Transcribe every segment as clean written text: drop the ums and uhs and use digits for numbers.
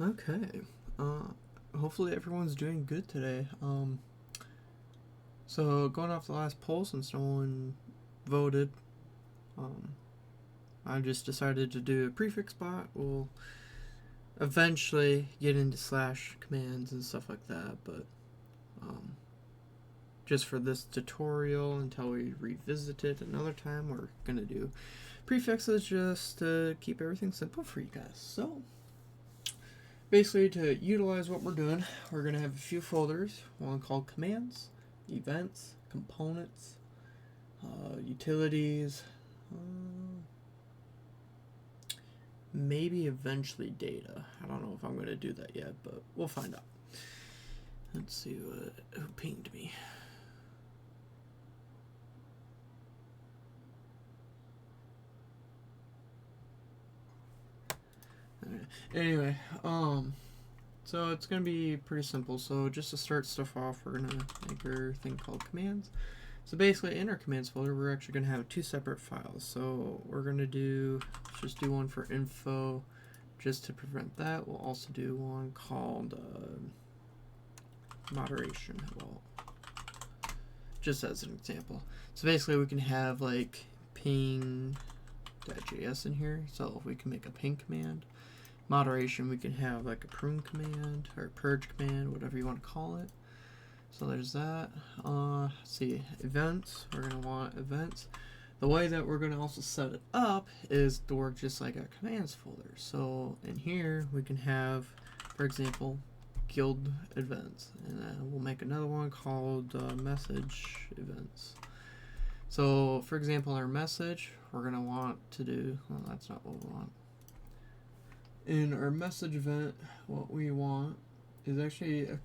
Okay. Hopefully everyone's doing good today. So going off the last poll, since no one voted, um, I just decided to do a prefix bot. We'll eventually get into slash commands and stuff like that, but um, just for this tutorial, until we revisit it another time, we're gonna do prefixes just to keep everything simple for you guys. So basically, to utilize what we're doing, we're going to have a few folders, one called commands, events, components, utilities, maybe eventually data. I don't know if I'm going to do that yet, but we'll find out. Let's see who pinged me. Anyway, so it's going to be pretty simple. So just to start stuff off, we're going to make our thing called commands. So basically, in our commands folder, we're actually going to have two separate files. So we're going to just do one for info, just to prevent that. We'll also do one called moderation. Well, just as an example. So basically, we can have like ping.js in here. So we can make a ping command. Moderation, we can have like a prune command or purge command, whatever you want to call it. So there's that. Let's see, events, we're going to want events. The way that we're going to also set it up is to work just like a commands folder. So in here, we can have, for example, guild events. And then we'll make another one called message events. So for example, our message, we're going to want to do, well, that's not what we want. In our message event, what we want is actually a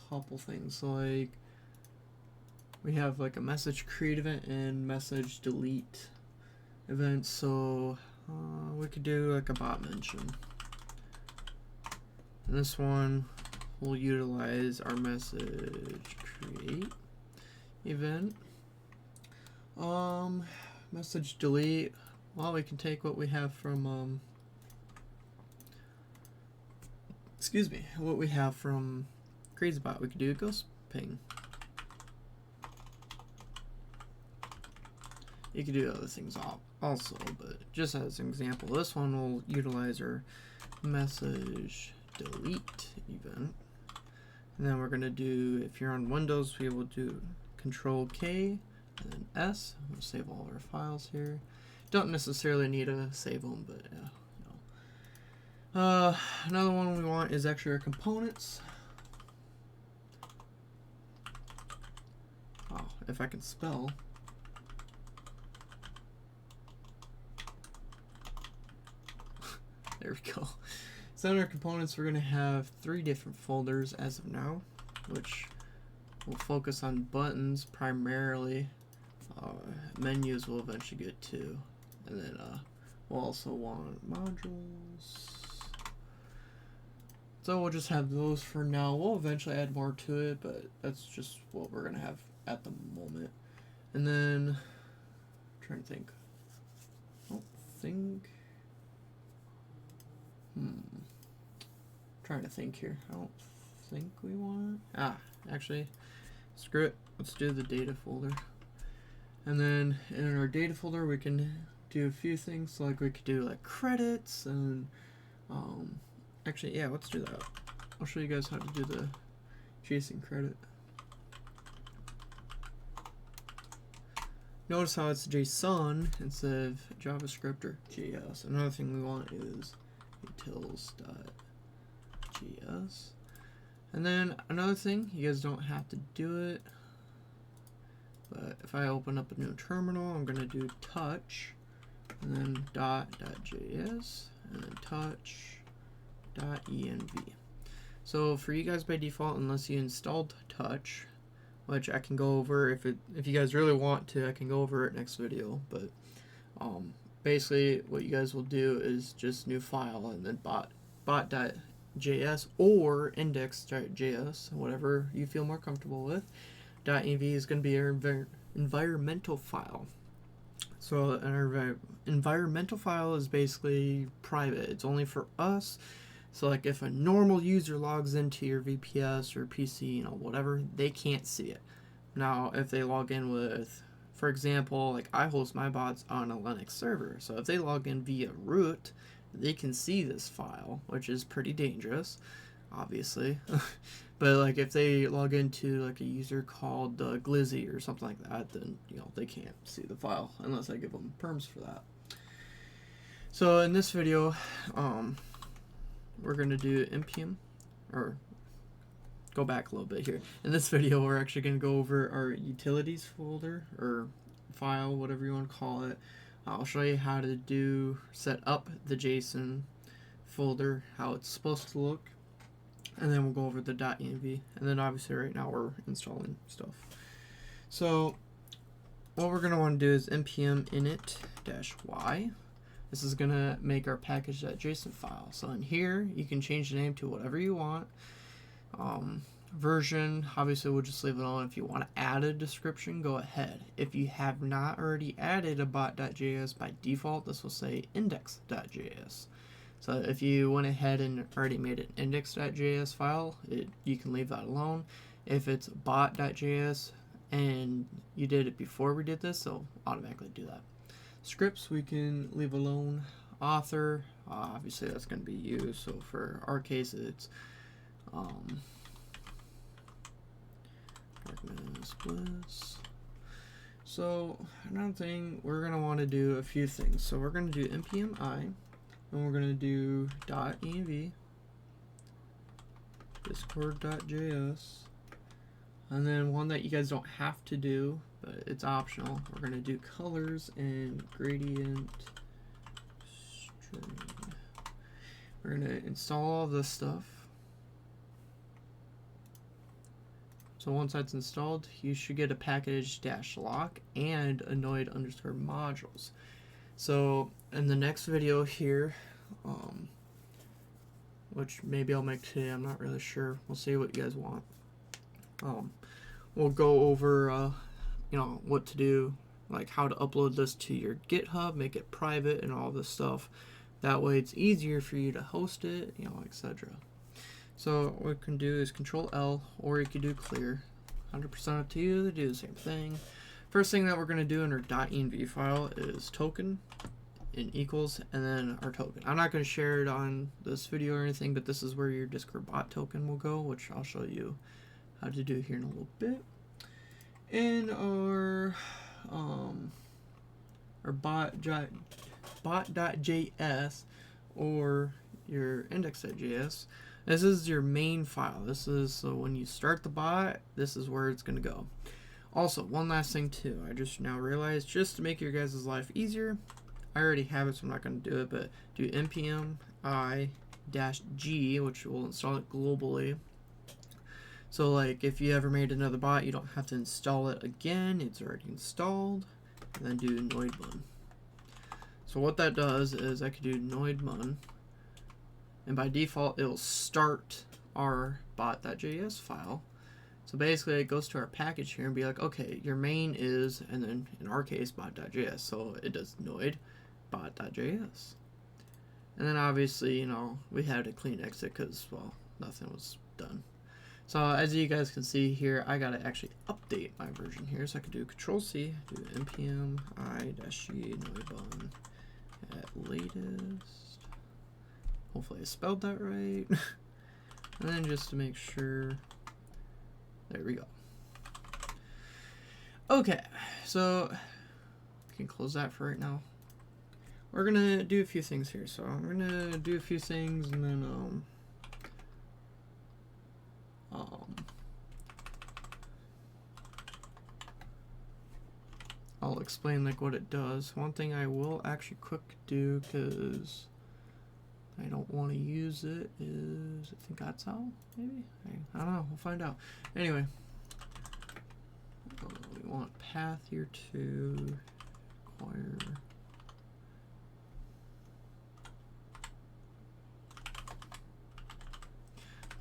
couple things. So like we have like a message create event and message delete event. So we could do like a bot mention. And this one will utilize our message create event. Message delete. Well, we can take what we have from what we have from CrazyBot. We could do a ghost ping. You could do other things also, but just as an example, this one will utilize our message delete event. And then we're going to do, if you're on Windows, we will do Control K and then S. We'll save all of our files here. Don't necessarily need to save them, but yeah. Another one we want is actually our components. Oh, if I can spell. There we go. So in our components, we're going to have 3 different folders as of now, which will focus on buttons primarily. Menus will eventually get to, and then we'll also want modules. So we'll just have those for now. We'll eventually add more to it, but that's just what we're going to have at the moment. And then, I'm trying to think. I don't think. Trying to think here. I don't think we want. Actually, screw it. Let's do the data folder. And then in our data folder, we can do a few things. So like we could do like credits and actually, yeah, let's do that. I'll show you guys how to do the JSON credit. Notice how it's JSON instead of JavaScript or JS. Another thing we want is utils.js. And then another thing, you guys don't have to do it, but if I open up a new terminal, I'm going to do touch and then dot.js and then touch.env. So for you guys by default, unless you installed touch, which I can go over if you guys really want to, I can go over it next video, but basically what you guys will do is just new file and then bot.js or index.js, whatever you feel more comfortable with. .env is going to be our environmental file. So our environmental file is basically private. It's only for us. So like if a normal user logs into your VPS or PC, whatever, they can't see it. Now, if they log in with, for example, like I host my bots on a Linux server, so if they log in via root, they can see this file, which is pretty dangerous, obviously. But like if they log into like a user called Glizzy or something like that, then they can't see the file unless I give them perms for that. So in this video, we're gonna do npm, or go back a little bit here. In this video, we're actually gonna go over our utilities folder or file, whatever you want to call it. I'll show you how to set up the JSON folder, how it's supposed to look, and then we'll go over the .env, and then obviously right now we're installing stuff. So what we're going to want to do is npm init-y. This is going to make our package.json file. So in here you can change the name to whatever you want. Version, obviously we'll just leave it alone. If you want to add a description, go ahead. If you have not already added a bot.js, by default this will say index.js. So if you went ahead and already made an index.js file, you can leave that alone. If it's bot.js and you did it before we did this, it'll automatically do that. Scripts we can leave alone. Author, obviously that's going to be you. So for our case, it's Bliss. So another thing, we're going to want to do a few things. So we're going to do npm I, and we're going to do .env, discord.js, and then one that you guys don't have to do, but it's optional. We're going to do colors and gradient string. We're going to install all this stuff. So once that's installed, you should get a package-lock and annoyed_modules. So in the next video here, which maybe I'll make today, I'm not really sure. We'll see what you guys want. We'll go over, what to do, like how to upload this to your GitHub, make it private and all this stuff. That way it's easier for you to host it, etc. So what we can do is Control L, or you could do clear. 100% up to you to do the same thing. First thing that we're going to do in our .env file is token in equals, and then our token. I'm not going to share it on this video or anything, but this is where your Discord bot token will go, which I'll show you how to do here in a little bit. In our bot.js or your index.js, this is your main file. This is, so when you start the bot, this is where it's going to go. Also, one last thing too, I just now realized, just to make your guys' life easier, I already have it, so I'm not going to do it, but do npm i-g, which will install it globally. So like if you ever made another bot, you don't have to install it again, it's already installed. And then do noidmun. So what that does is I could do noidmun, and by default it'll start our bot.js file. So basically it goes to our package here and be like, okay, your main is, and then in our case bot.js, so it does noid bot.js. And then obviously, we had a clean exit because, well, nothing was done. So as you guys can see here, I gotta actually update my version here. So I could do Control C, do npm i-g noidmun at latest. Hopefully I spelled that right. And then just to make sure, there we go. Okay, so we can close that for right now. We're gonna do a few things here. So I'm gonna do a few things, and then I'll explain like what it does. One thing I will actually quick do, because I don't want to use it, is I think that's how, maybe? I don't know, we'll find out. Anyway, we want path here to acquire.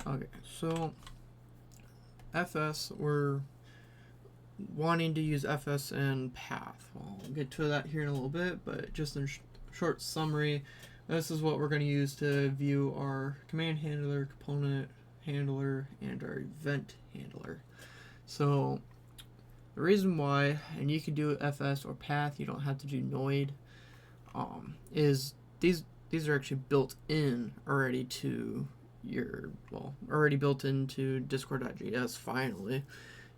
Okay, so FS, we're wanting to use FS and path. Well, we'll get to that here in a little bit, but just in short summary, This is what we're going to use to view our command handler, component handler, and our event handler. So the reason why, and you can do FS or path, you don't have to do Noid, is these are actually built in already to your, well, already built into Discord.js finally.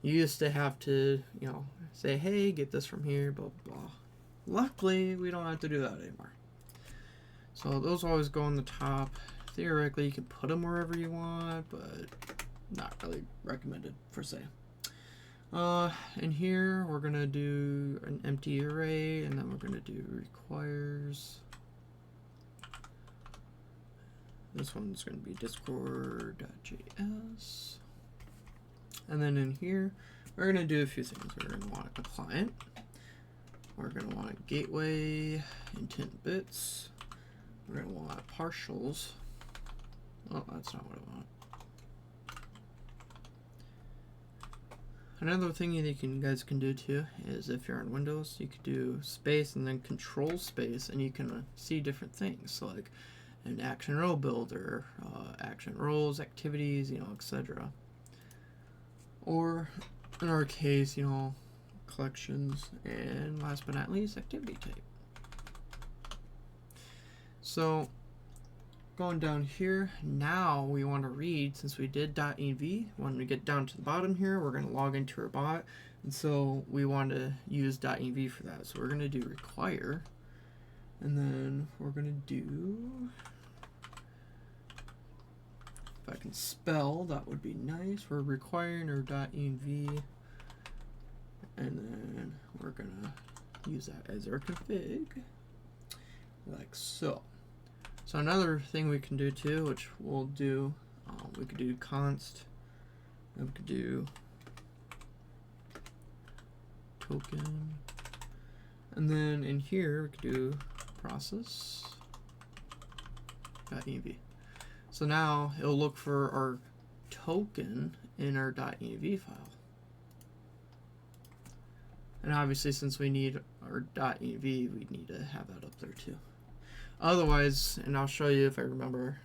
You used to have to, you know, say, hey, get this from here, blah, blah, blah. Luckily, we don't have to do that anymore. So those always go on the top. Theoretically, you can put them wherever you want, but not really recommended per se. In here, we're going to do an empty array, and then we're going to do requires. This one's going to be discord.js. And then in here, we're going to do a few things. We're going to want a client. We're going to want a gateway, intent bits. We're going to want partials. Oh, that's not what I want. Another thing you guys can do too is if you're on Windows, you could do space and then control space, and you can see different things. So like an action row builder, action roles, activities, you know, etc. Or in our case, you know, collections, and last but not least, activity type. So going down here, now we want to read, since we did .env, when we get down to the bottom here, we're going to log into our bot, and so we want to use .env for that. So we're going to do require, and then we're going to do, if I can spell, that would be nice. We're requiring our .env, and then we're going to use that as our config, like so. So another thing we can do too, which we'll do, we could do const, and we could do token, and then in here we could do process.env. So now it'll look for our token in our .env file. And obviously, since we need our .env, we need to have that up there too. Otherwise, and I'll show you if I remember,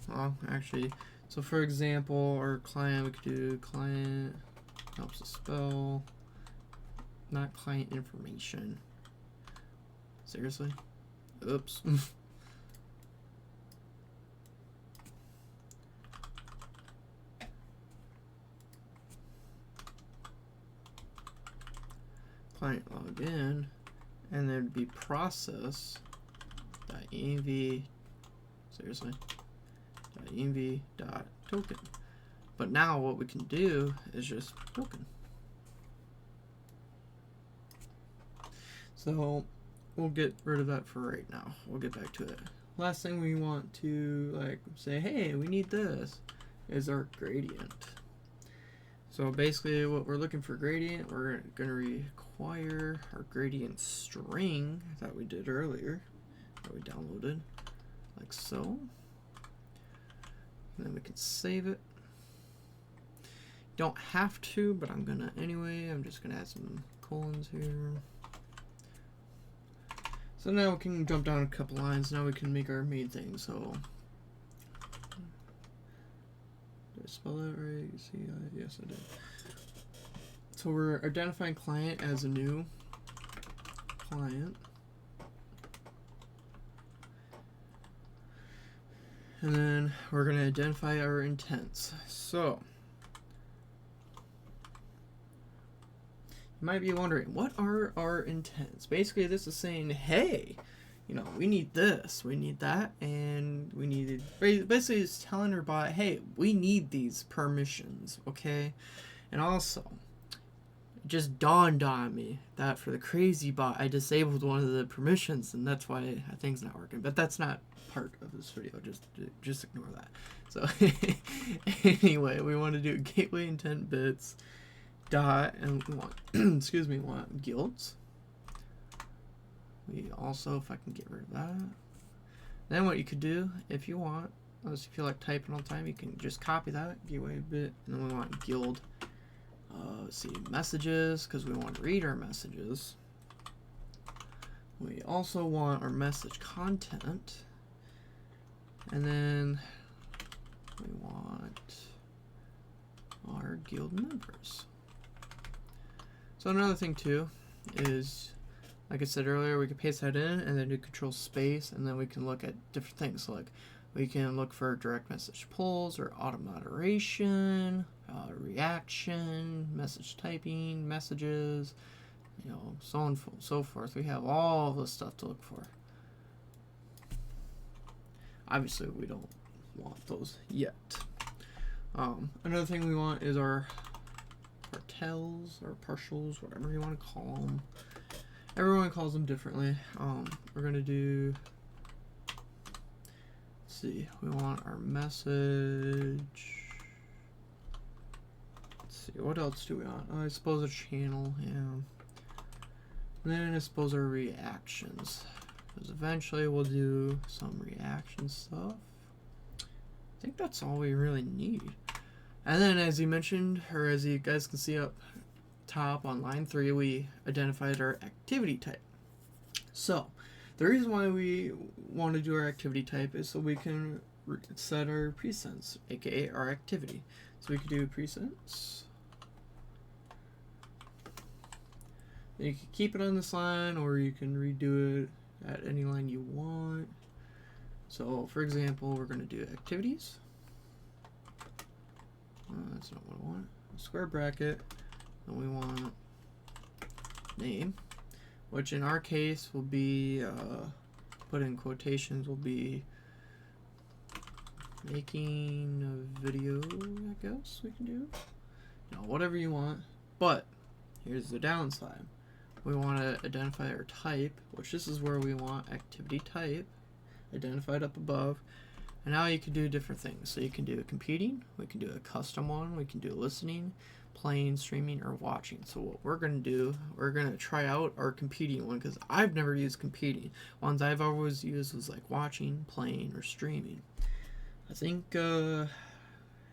well, actually, so for example, our client, we could do client, helps us spell, not client information. Seriously? Oops. Client login, and there'd be process.env, seriously, .env.token. But now what we can do is just token. So we'll get rid of that for right now. We'll get back to it. Last thing we want to like say, hey, we need this, is our gradient. So basically what we're looking for gradient, we're going to require our gradient string that we did earlier, that we downloaded, like so. And then we can save it. Don't have to, but I'm gonna anyway. I'm just gonna add some colons here. So now we can jump down a couple lines. Now we can make our main thing. So did I spell that right? See, yes, I did. So we're identifying client as a new client. And then we're going to identify our intents. So you might be wondering, what are our intents? Basically, this is saying, hey, you know, we need this, we need that, and we need, basically it's telling our bot, hey, we need these permissions, okay? And also, it just dawned on me that for the crazy bot, I disabled one of the permissions, and that's why I think's not working. But that's not part of this video. Just ignore that. So anyway, we want to do gateway intent bits dot, and we want excuse me, we want guilds. We also, if I can get rid of that, then what you could do if you want, unless you feel like typing all the time, you can just copy that gateway bit, and then we want guild. Let's see, messages, because we want to read our messages. We also want our message content, And then we want our guild members. So another thing too is, like I said earlier, we can paste that in and then do control space, and then we can look at different things. So like we can look for direct message polls or auto moderation, reaction, message typing, messages, you know, so on and so forth. We have all the stuff to look for. Obviously, we don't want those yet. Another thing we want is our tells or partials, whatever you want to call them. Everyone calls them differently. We're gonna do. Let's see. We want our message. Let's see. What else do we want? I suppose a channel. Yeah. And then I suppose our reactions. Because eventually we'll do some reaction stuff. I think that's all we really need. And then as you mentioned, or as you guys can see up top on line 3, we identified our activity type. So the reason why we want to do our activity type is so we can set our presets, aka our activity. So we could do presets. You can keep it on this line, or you can redo it at any line you want. So for example, we're going to do activities. That's not what I want. Square bracket, and we want name, which in our case will be, put in quotations, will be making a video, I guess we can do. You know, whatever you want. But here's the downside. We want to identify our type, which this is where we want activity type identified up above. And now you can do different things. So you can do a competing, we can do a custom one, we can do listening, playing, streaming, or watching. So what we're going to do, we're going to try out our competing one, because I've never used competing. Ones I've always used was like watching, playing, or streaming. I think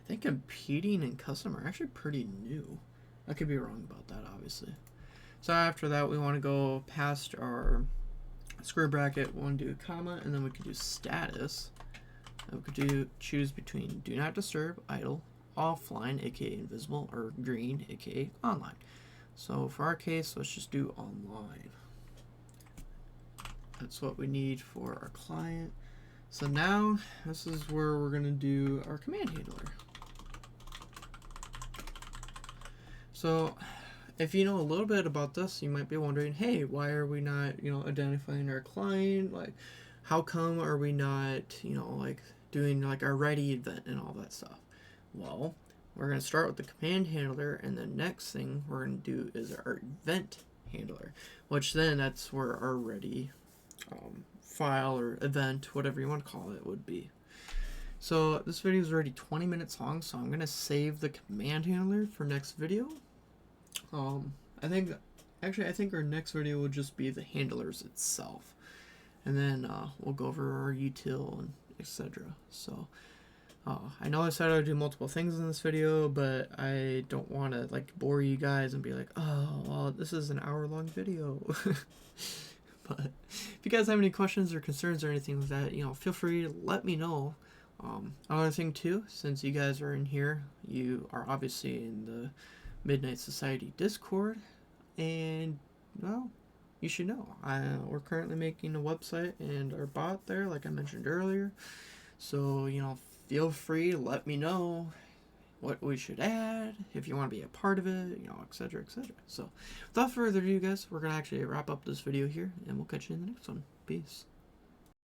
competing and custom are actually pretty new. I could be wrong about that, obviously. So after that, we want to go past our square bracket, we want to do a comma, and then we can do status. And we could choose between do not disturb, idle, offline, aka invisible, or green, aka online. So for our case, let's just do online. That's what we need for our client. So now this is where we're going to do our command handler. So if you know a little bit about this, you might be wondering, hey, why are we not, you know, identifying our client? Like, how come are we not, you know, like doing like our ready event and all that stuff? Well, we're going to start with the command handler, and the next thing we're going to do is our event handler, which then that's where our ready file or event, whatever you want to call it, would be. So this video is already 20 minutes long, so I'm going to save the command handler for next video. I think our next video will just be the handlers itself, and then we'll go over our util and etc. So I know I said I would do multiple things in this video, but I don't want to like bore you guys and be like, oh well, this is an hour-long video. But if you guys have any questions or concerns or anything like that, you know, feel free to let me know. Another thing too, since you guys are in here, you are obviously in the Midnight Society Discord, and well, you should know we're currently making a website and our bot there, like I mentioned earlier. So you know, feel free to let me know what we should add, if you want to be a part of it, you know, etc, etc. So without further ado, guys, we're gonna actually wrap up this video here, and we'll catch you in the next one. Peace.